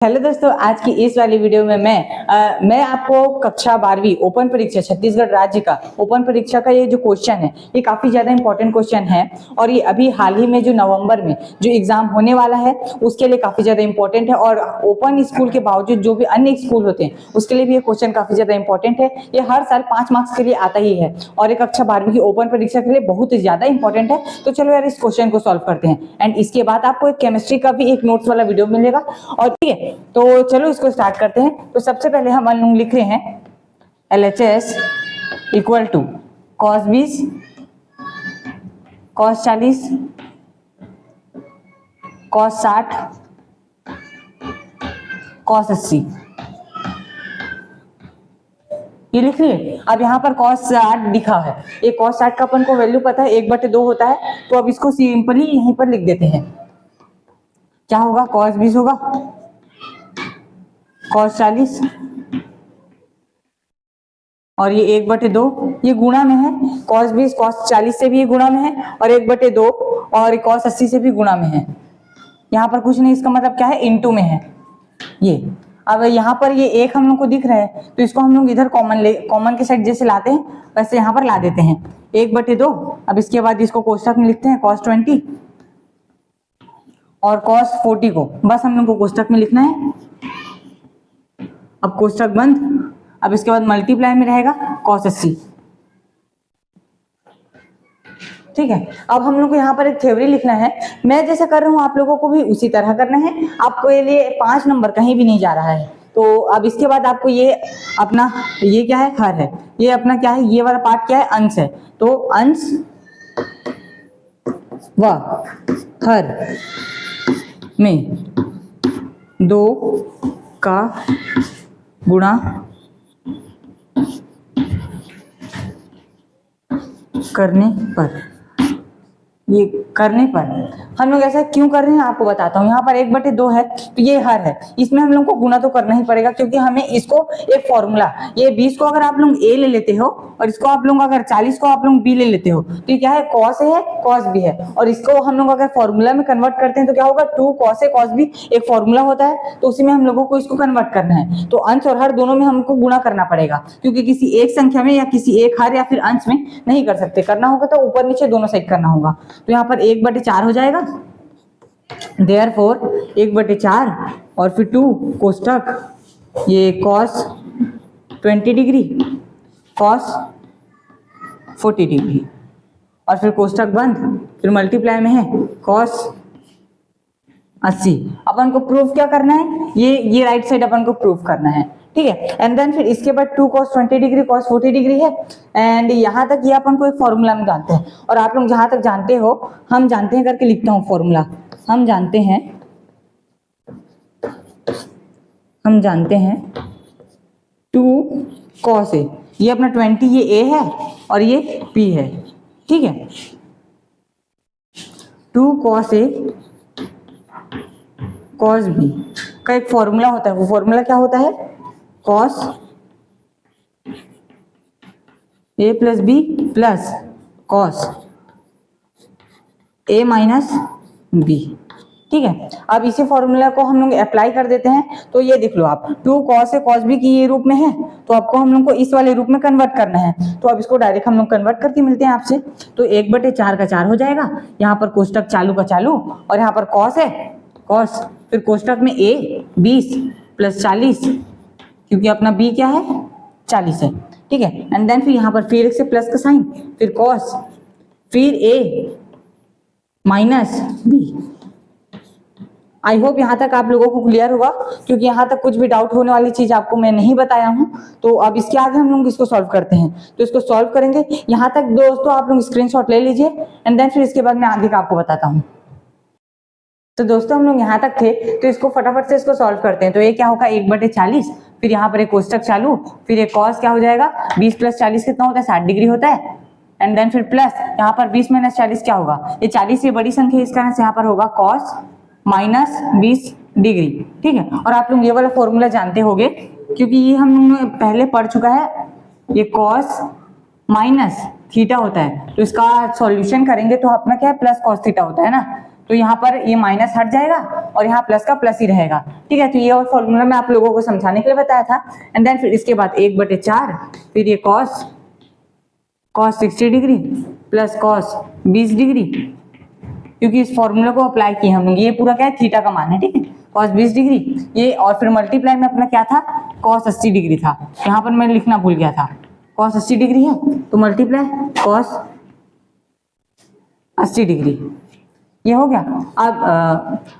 Hello दोस्तों, आज की इस वाली वीडियो में मैं आपको कक्षा 12वीं ओपन परीक्षा छत्तीसगढ़ राज्य का ओपन परीक्षा का ये जो क्वेश्चन है ये काफी ज्यादा इंपॉर्टेंट क्वेश्चन है और ये अभी हाल ही में जो नवंबर में जो एग्जाम होने वाला है उसके लिए काफी ज्यादा इंपॉर्टेंट है। और ओपन स्कूल के बावजूद जो भी अन्य स्कूल होते हैं उसके लिए भी ये क्वेश्चन काफी ज्यादा इंपॉर्टेंट है। ये हर साल 5 मार्क्स के लिए आता ही है और एक कक्षा 12वीं की ओपन परीक्षा के लिए बहुत ही ज्यादा इंपॉर्टेंट है। तो चलो यार इस क्वेश्चन को सॉल्व करते हैं एंड इसके बाद आपको एक केमिस्ट्री का भी एक नोट्स वाला वीडियो मिलेगा। और ठीक है, तो चलो इसको स्टार्ट करते हैं। तो सबसे पहले हम लोग लिख रहे हैं LHS equal to cos 20 cos 40 cos 60 cos 80 ये लिख लिए। अब यहाँ पर cos 60 लिखा है, ये cos 60 का अपन को वैल्यू पता है 1/2 होता है। तो अब इसको सिंपली यहीं पर लिख देते हैं। क्या होगा, cos 20 होगा cos 40 और ये 1/2 ये गुणा में है। cos 20 cos 40 से भी ये गुणा में है और 1/2 और cos 80 से भी गुणा में है। यहाँ पर कुछ नहीं, इसका मतलब क्या है, इनटू में है ये। अब यहाँ पर ये एक हम लोग को दिख रहा है तो इसको हम लोग इधर कॉमन के साइड जैसे लाते हैं वैसे यहाँ पर ला देते हैं 1/2। अब इसके बाद इसको कोष्ठक में लिखते हैं cos 20 और cos 40 को बस हम लोग को कोष्ठक में लिखना है। अब कोष्ठक बंद। अब इसके बाद मल्टीप्लाई में रहेगा cos 80। ठीक है, अब हम लोग को यहाँ पर एक थ्योरी लिखना है। मैं जैसे कर रहा हूँ आप लोगों को भी उसी तरह करना है। आपको ये लिए 5 नंबर कहीं भी नहीं जा रहा है। तो अब इसके बाद आपको ये अपना ये क्या है, हर है, ये अपना क्या है, ये वाला पार्ट क्या है, अंश है। तो अंश व हर में 2 का गुणा करने पर, ये करने पर हम लोग ऐसा क्यों कर रहे हैं आपको बताता हूँ। यहाँ पर 1/2 है तो ये हर है, इसमें हम लोग को गुना तो करना ही पड़ेगा क्योंकि हमें इसको एक फॉर्मूला, ये 20 को अगर आप लोग a ले लेते हो और इसको आप लोग अगर 40 को आप लोग b ले लेते हो तो ये क्या है, cos a है cos b है। और इसको हम लोग अगर फॉर्मूला में कन्वर्ट करते हैं तो क्या होगा, 2 cos a cos b एक फॉर्मूला होता है तो उसी में हम लोगों को इसको कन्वर्ट करना है। तो अंश और हर दोनों में हमको गुणा करना पड़ेगा क्योंकि किसी एक संख्या में या किसी एक हर या फिर अंश में नहीं कर सकते। करना होगा तो ऊपर नीचे दोनों साइड करना होगा। तो यहाँ पर 1/4 हो जाएगा, देयरफॉर 1/4 और फिर 2 कोष्ठक ये cos 20 डिग्री cos 40 डिग्री और फिर कोष्ठक बंद, फिर मल्टीप्लाई में है cos 80। अपन को प्रूफ क्या करना है, ये राइट साइड अपन को प्रूफ करना है। ठीक है, एंड देन फिर इसके बाद 2 cos 20 डिग्री cos 40 डिग्री है एंड यहाँ तक ये अपन को एक फॉर्मूला में जानते हैं। और आप लोग जहां तक जानते हो, हम जानते हैं करके लिखता हूँ फॉर्मूला। हम जानते हैं 2 cos a, ये अपना 20 ये a है और ये p है। ठीक है, 2 cos a cos b का एक फॉर्मूला होता है। वो फॉर्मूला क्या होता है, cos a plus b plus cos a minus b। ठीक है, अब इसी फॉर्मूला को हम लोग अप्लाई कर देते हैं। तो ये देख लो आप, 2 cos a cos b की ये रूप में है तो आपको हम लोग को इस वाले रूप में कन्वर्ट करना है। तो अब इसको डायरेक्ट हम लोग कन्वर्ट करके मिलते हैं आपसे। तो 1/4 का 4 हो जाएगा, यहाँ पर कोष्ठक चालू का चालू और यहाँ पर cos है cos, फिर कोष्ठक में a 20 प्लस 40 क्योंकि अपना b क्या है, 40 है। ठीक है, एंड देन फिर यहाँ पर फिर से प्लस का साइन, फिर cos, फिर a minus b। I hope यहाँ तक आप लोगों को क्लियर होगा क्योंकि यहाँ तक कुछ भी डाउट होने वाली चीज आपको मैं नहीं बताया हूँ। तो अब इसके आगे हम लोग इसको सॉल्व करते हैं। तो इसको सॉल्व करेंगे, यहाँ तक दोस्तों आप लोग स्क्रीनशॉट ले लीजिए एंड देन फिर इसके बाद मैं आगे का आपको बताता हूँ। तो दोस्तों हम लोग यहाँ तक थे तो इसको फटाफट से इसको सॉल्व करते हैं। तो ये क्या होगा, 1/40, फिर यहाँ पर एक कोष्ठक चालू, फिर एक cos क्या हो जाएगा, 20 प्लस 40 कितना होता है, 60 डिग्री होता है। एंड देन फिर प्लस यहाँ पर 20 माइनस 40 क्या होगा, ये 40 से बड़ी संख्या इस कारण से यहाँ पर होगा cos माइनस 20 डिग्री। ठीक है, और आप लोग ये वाला फॉर्मूला जानते होंगे क्योंकि ये हम लोग ने पहले पढ़ चुका है। ये cos माइनस थीटा होता है तो इसका सॉल्यूशन करेंगे तो अपना क्या है, प्लस cos थीटा होता है ना। तो यहाँ पर ये माइनस हट जाएगा और यहाँ प्लस का प्लस ही रहेगा। ठीक है, तो ये और फॉर्मूला मैं आप लोगों को समझाने के लिए बताया था। एंड देन फिर इसके बाद 1/4 फिर ये cos 60 degree plus cos 20 degree, क्योंकि इस फॉर्मूला को अप्लाई किए हम लोग। ये पूरा क्या है, थीटा का मान है। ठीक है, कॉस 20 डिग्री ये, और फिर मल्टीप्लाई में अपना क्या था, कॉस 80 डिग्री था। यहाँ पर मैं लिखना भूल गया था, कॉस 80 डिग्री है तो मल्टीप्लाई कॉस 80 डिग्री, ये हो गया।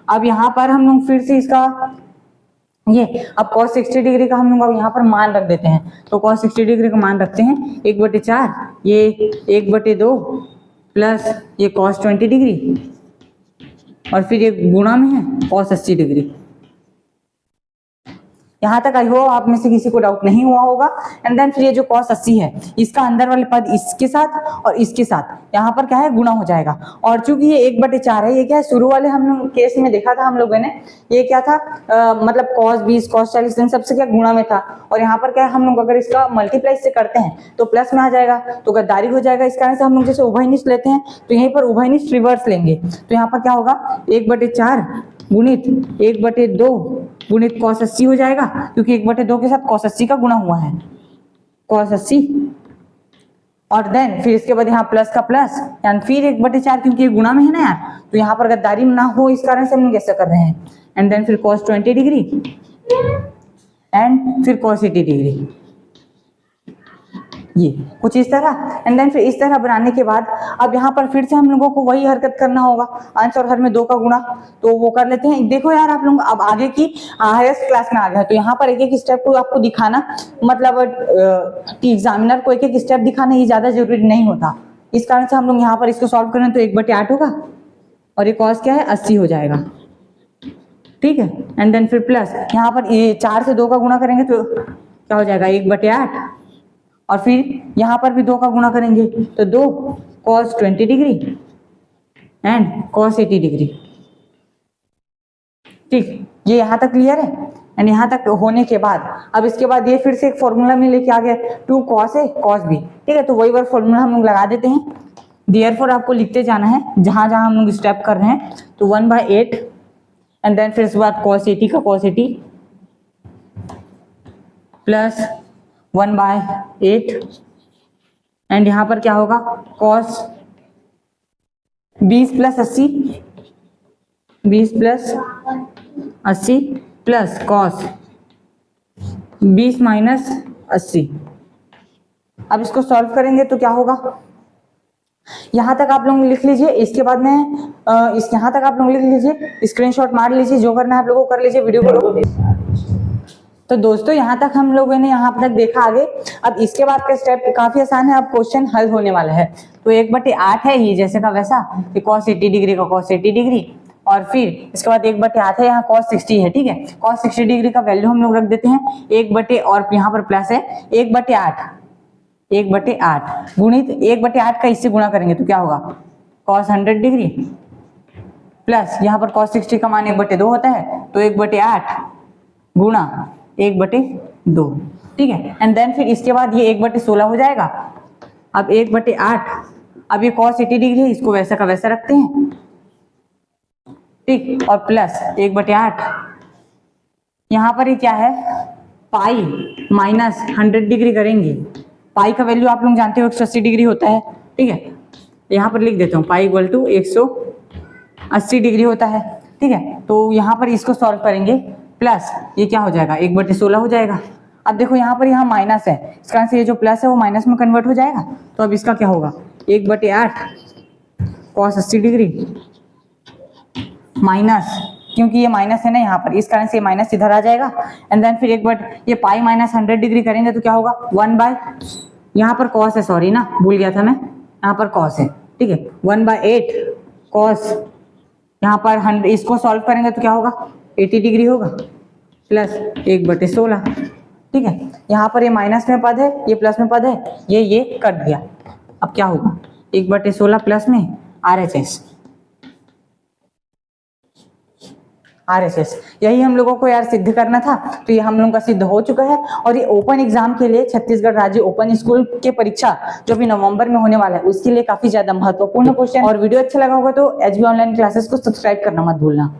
अब यहाँ पर हम लोग फिर से इसका ये अब cos 60 डिग्री का हम लोग अब यहाँ पर मान रख देते हैं। तो cos 60 डिग्री का मान रखते हैं 1/4, ये 1/2 प्लस ये cos 20 डिग्री और फिर ये गुणा में है cos 80 डिग्री। यहाँ तक आई हो आप में से किसी को डाउट नहीं हुआ होगा। एंड देन फिर ये जो cos 80 है इसका अंदर वाले पद इसके साथ और इसके साथ यहाँ पर क्या है, गुणा हो जाएगा। और चूंकि ये 1/4 है, ये क्या है, शुरू वाले हम लोग केस में देखा था हम लोगों ने, ये क्या था मतलब cos 20 cos 40 इन सबसे क्या गुणा में था। और यहाँ पर क्या है, हम लोग अगर इसका मल्टीप्लाई से करते हैं तो प्लस में आ जाएगा, तो गद्दारी हो जाएगा। इस कारण से हम लोग जैसे उभयनिष्ठ लेते हैं तो यहीं पर उभयनिष्ठ रिवर्स लेंगे। तो यहाँ पर क्या होगा, 1/4 गुणित 1/2 गुणित cos 80 हो जाएगा, क्योंकि 1/2 के साथ cos 80 का गुणा हुआ है, cos 80। और देन फिर इसके बाद यहाँ प्लस का प्लस यानी फिर 1/4, क्योंकि ये गुणा में है ना यार, तो यहाँ पर गद्दारी ना हो इस कारण से हम लोग ऐसा कर रहे हैं। एंड देन फिर cos 20 डिग्री एंड फिर cos 80 डिग्री, ये कुछ इस तरह। एंड देन फिर इस तरह बनाने के बाद अब यहाँ पर फिर से हम लोगों को वही हरकत करना होगा, अंश और हर में 2 का गुणा, तो वो कर लेते हैं। देखो यार आप लोग अब आगे की हाईएस्ट क्लास में आ गए, तो यहाँ पर एक एक स्टेप को आपको दिखाना, मतलब कि एग्जामिनर को एक एक स्टेप दिखाना ही ज्यादा जरूरी नहीं होता। इस कारण से हम लोग यहाँ पर इसको सॉल्व करें तो 1/8 होगा और ये कॉस क्या है, 80 हो जाएगा। ठीक है, एंड देन फिर प्लस यहाँ पर ये 4 से 2 का गुणा करेंगे तो क्या हो जाएगा, 1/8 और फिर यहाँ पर भी 2 का गुणा करेंगे तो 2 cos 20 degree and cos 80 degree. ठीक, ये यहाँ तक क्लियर है। एंड यहाँ तक होने के बाद अब इसके बाद ये फिर से एक फॉर्मूला में लेके आ गए, 2 cos A cos B। ठीक है, तो वही बार फॉर्मूला हम लोग लगा देते हैं। देयरफॉर आपको लिखते जाना है जहां जहां हम लोग स्टेप कर रहे हैं। तो 1/8 एंड देन फिर इसके बाद cos 80 का cos 80 प्लस 1/8 एंड यहाँ पर क्या होगा, cos 20 plus 80 plus cos 20 minus 80। अब इसको सॉल्व करेंगे तो क्या होगा, यहाँ तक आप लोग लिख लीजिए। इसके बाद में यहाँ तक आप लोग लिख लीजिए, स्क्रीनशॉट मार लीजिए, जो करना है आप लोगों को कर लीजिए वीडियो को। तो दोस्तों यहाँ तक हम लोगों ने यहाँ तक देखा आगे। अब इसके बाद का स्टेप काफी आसान है, अब क्वेश्चन हल होने वाला है। तो 1/8 है ये जैसे का वैसा, cos 80 डिग्री का cos 80 डिग्री और फिर इसके बाद 1/8 है, यहाँ cos 60 है। ठीक है, cos 60 डिग्री का वैल्यू हम लोग रख देते हैं 1/, और यहाँ पर प्लस है 1/8 गुणित 1/8 का इससे गुणा करेंगे तो क्या होगा, cos 100 डिग्री प्लस यहाँ पर cos 60 का मान 1/2 होता है, तो 1/8 गुणा 1/2। ठीक है, एंड देन फिर इसके बाद ये 1/16 हो जाएगा। अब 1/8, अब ये cos 80 डिग्री है, इसको वैसा का वैसा रखते हैं। ठीक, और प्लस 1/8 यहाँ पर ये क्या है, पाई माइनस 100 डिग्री करेंगे। पाई का वैल्यू आप लोग जानते हो 180 डिग्री होता है। ठीक है, यहाँ पर लिख देता हूँ पाई इक्वल टू 180 डिग्री होता है। ठीक है, तो यहाँ पर इसको सॉल्व करेंगे, प्लस ये क्या हो जाएगा, 1/16 हो जाएगा। अब देखो यहाँ पर यहाँ माइनस है, इस कारण से ये जो प्लस है वो माइनस में कन्वर्ट हो जाएगा। तो अब इसका क्या होगा, 1/8 cos 80 डिग्री माइनस, क्योंकि ये माइनस है ना यहाँ पर, इस कारण से ये माइनस इधर आ जाएगा। एंड देन फिर ये पाई माइनस 100 डिग्री करेंगे तो क्या होगा, 1 यहाँ पर cos है, सॉरी ना भूल गया था मैं, यहाँ पर cos है। ठीक है, 1/8 cos, यहाँ पर 100, इसको सॉल्व करेंगे तो क्या होगा, 80 डिग्री होगा प्लस 1/16। ठीक है, यहाँ पर ये माइनस में पद है, ये प्लस में पद है, ये कट गया। अब क्या होगा, 1/16 प्लस में RHS। RSS। यही हम लोगों को यार सिद्ध करना था, तो ये हम लोगों का सिद्ध हो चुका है। और ये ओपन एग्जाम के लिए छत्तीसगढ़ राज्य ओपन स्कूल के परीक्षा जो भी नवंबर में होने वाला है उसके लिए काफी ज्यादा महत्वपूर्ण क्वेश्चन। और वीडियो अच्छा लगा होगा तो HB ऑनलाइन क्लासेस को सब्सक्राइब करना मत भूलना।